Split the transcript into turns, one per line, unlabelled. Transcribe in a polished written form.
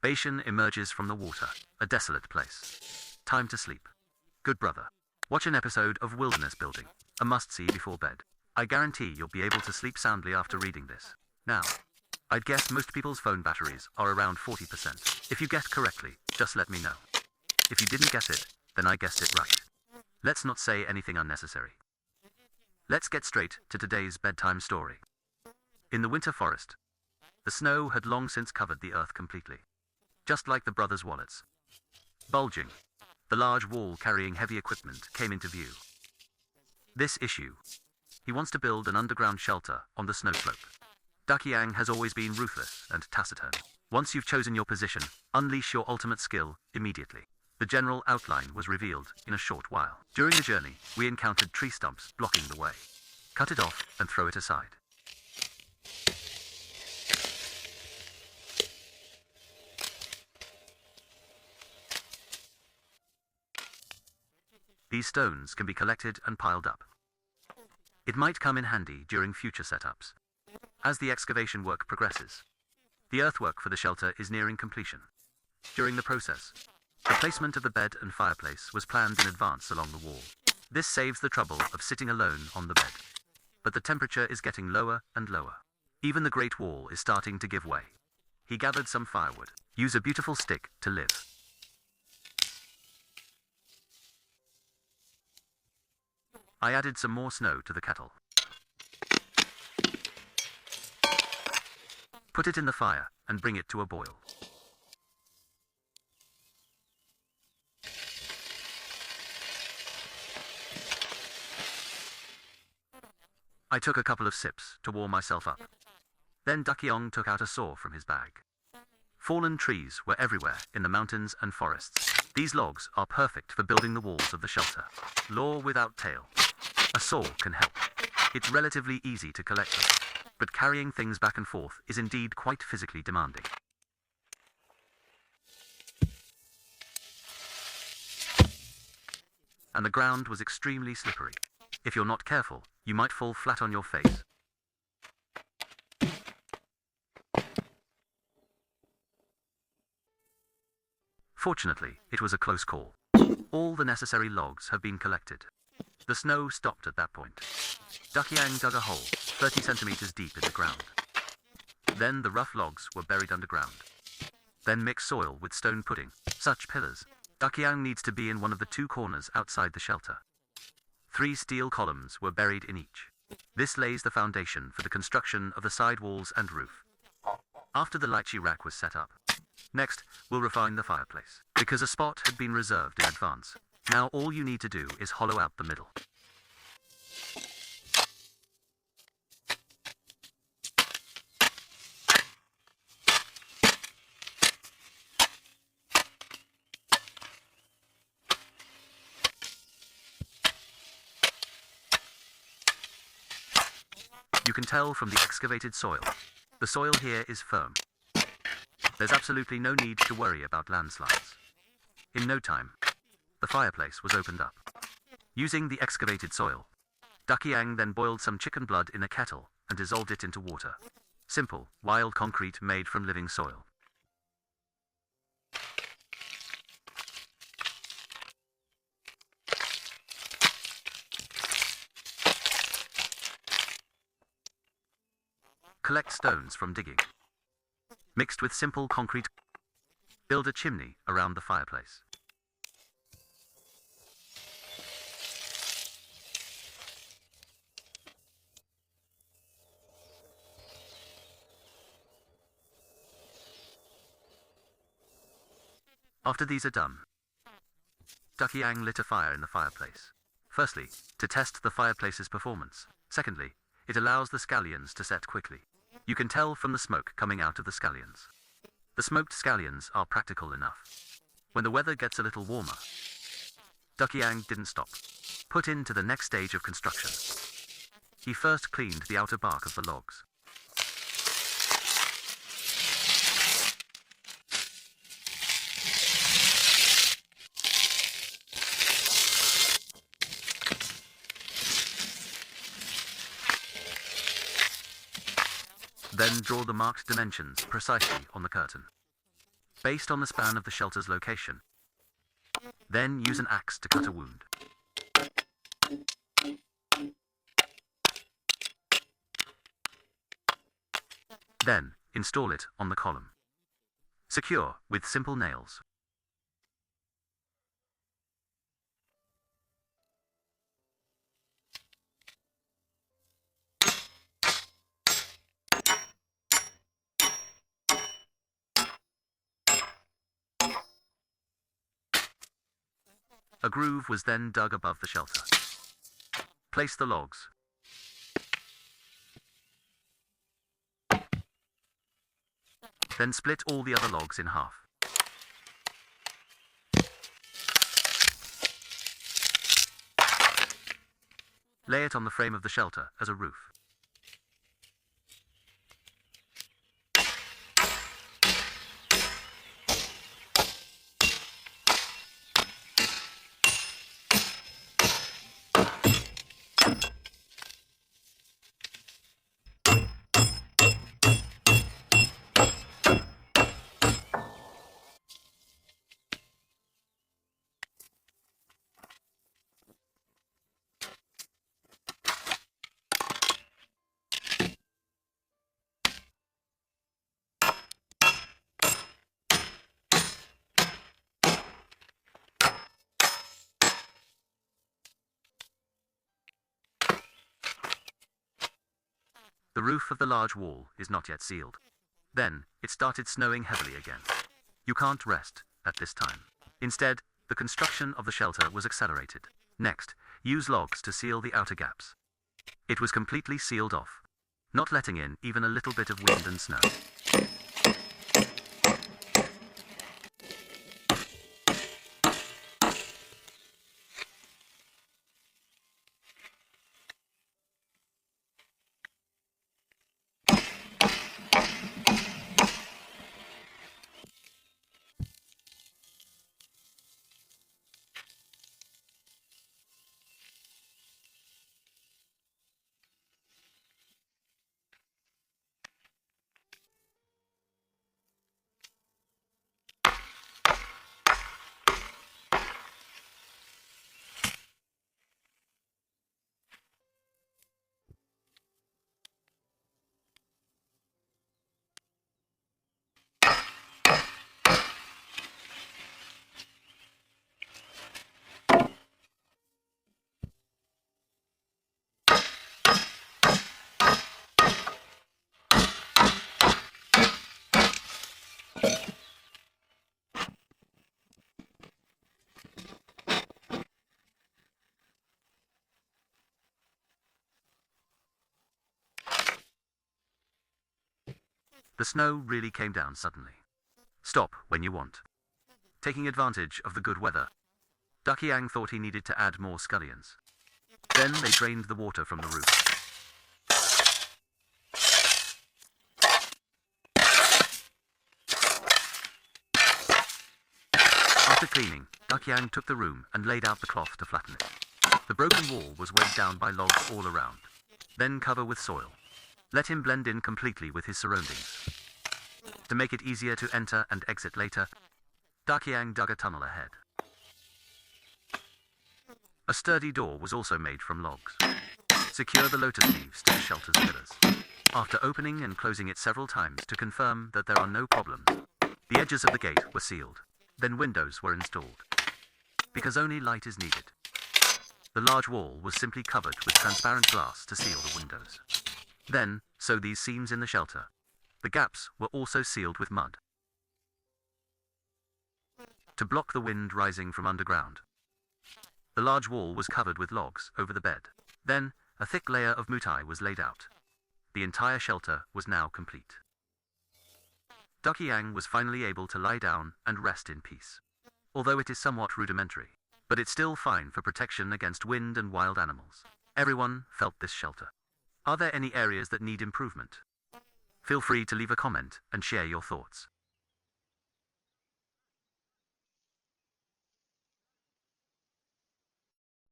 Bashan emerges from the water, a desolate place. Time to sleep. Good brother. Watch an episode of Wilderness Building, a must-see before bed. I guarantee you'll be able to sleep soundly after reading this. Now, I'd guess most people's phone batteries are around 40%. If you guessed correctly, just let me know. If you didn't guess it, then I guessed it right. Let's not say anything unnecessary. Let's get straight to today's bedtime story. In the winter forest, the snow had long since covered the earth completely. Just like the brothers' wallets. Bulging, the large wall carrying heavy equipment came into view. This issue. He wants to build an underground shelter on the snow slope. Duck Yang has always been ruthless and taciturn. Once you've chosen your position, unleash your ultimate skill immediately. The general outline was revealed in a short while. During the journey, we encountered tree stumps blocking the way. Cut it off and throw it aside. These stones can be collected and piled up. It might come in handy during future setups. As the excavation work progresses, the earthwork for the shelter is nearing completion. During the process, the placement of the bed and fireplace was planned in advance along the wall. This saves the trouble of sitting alone on the bed. But the temperature is getting lower and lower. Even the Great Wall is starting to give way. He gathered some firewood. Use a beautiful stick to live. I added some more snow to the kettle. Put it in the fire and bring it to a boil. I took a couple of sips to warm myself up. Then Duck Yang took out a saw from his bag. Fallen trees were everywhere in the mountains and forests. These logs are perfect for building the walls of the shelter. Law without tail. A saw can help. It's relatively easy to collect them, but carrying things back and forth is indeed quite physically demanding. And the ground was extremely slippery. If you're not careful, you might fall flat on your face. Fortunately, it was a close call. All the necessary logs have been collected. The snow stopped at that point. Duck Yang dug a hole 30 centimeters deep in the ground. Then the rough logs were buried underground. Then mix soil with stone pudding. Such pillars. Duck Yang needs to be in one of the two corners outside the shelter. 3 steel columns were buried in each. This lays the foundation for the construction of the side walls and roof. After the lychee rack was set up, next we'll refine the fireplace. Because a spot had been reserved in advance, now all you need to do is hollow out the middle. You can tell from the excavated soil. The soil here is firm. There's absolutely no need to worry about landslides. In no time, the fireplace was opened up. Using the excavated soil, Duck Yang then boiled some chicken blood in a kettle and dissolved it into water. Simple, wild concrete made from living soil. Collect stones from digging. Mixed with simple concrete, build a chimney around the fireplace. After these are done, Duck Yang lit a fire in the fireplace. Firstly, to test the fireplace's performance. Secondly, it allows the scallions to set quickly. You can tell from the smoke coming out of the scallions. The smoked scallions are practical enough. When the weather gets a little warmer, Duck Yang didn't stop. Put into the next stage of construction. He first cleaned the outer bark of the logs. Then draw the marked dimensions precisely on the curtain. based on the span of the shelter's location. Then use an axe to cut a wound. Then, install it on the column. Secure with simple nails. A groove was then dug above the shelter. Place the logs. Then split all the other logs in half. Lay it on the frame of the shelter as a roof. The roof of the large wall is not yet sealed. Then, it started snowing heavily again. You can't rest at this time. Instead, the construction of the shelter was accelerated. Next, use logs to seal the outer gaps. It was completely sealed off, not letting in even a little bit of wind and snow. The snow really came down suddenly. Stop when you want. Taking advantage of the good weather, Duck Yang thought he needed to add more scullions. Then they drained the water from the roof. After cleaning, Duck Yang took the room and laid out the cloth to flatten it. The broken wall was weighed down by logs all around. Then cover with soil. Let him blend in completely with his surroundings. To make it easier to enter and exit later, Duck Yang dug a tunnel ahead. A sturdy door was also made from logs. Secure the lotus leaves to the shelter's pillars. After opening and closing it several times to confirm that there are no problems, the edges of the gate were sealed. Then windows were installed. Because only light is needed. The large wall was simply covered with transparent glass to seal the windows. Then, sew these seams in the shelter. The gaps were also sealed with mud to block the wind rising from underground. The large wall was covered with logs over the bed. Then, a thick layer of mutai was laid out. The entire shelter was now complete. Duck Yang was finally able to lie down and rest in peace. Although it is somewhat rudimentary, but it's still fine for protection against wind and wild animals. Everyone felt this shelter. Are there any areas that need improvement? Feel free to leave a comment and share your thoughts.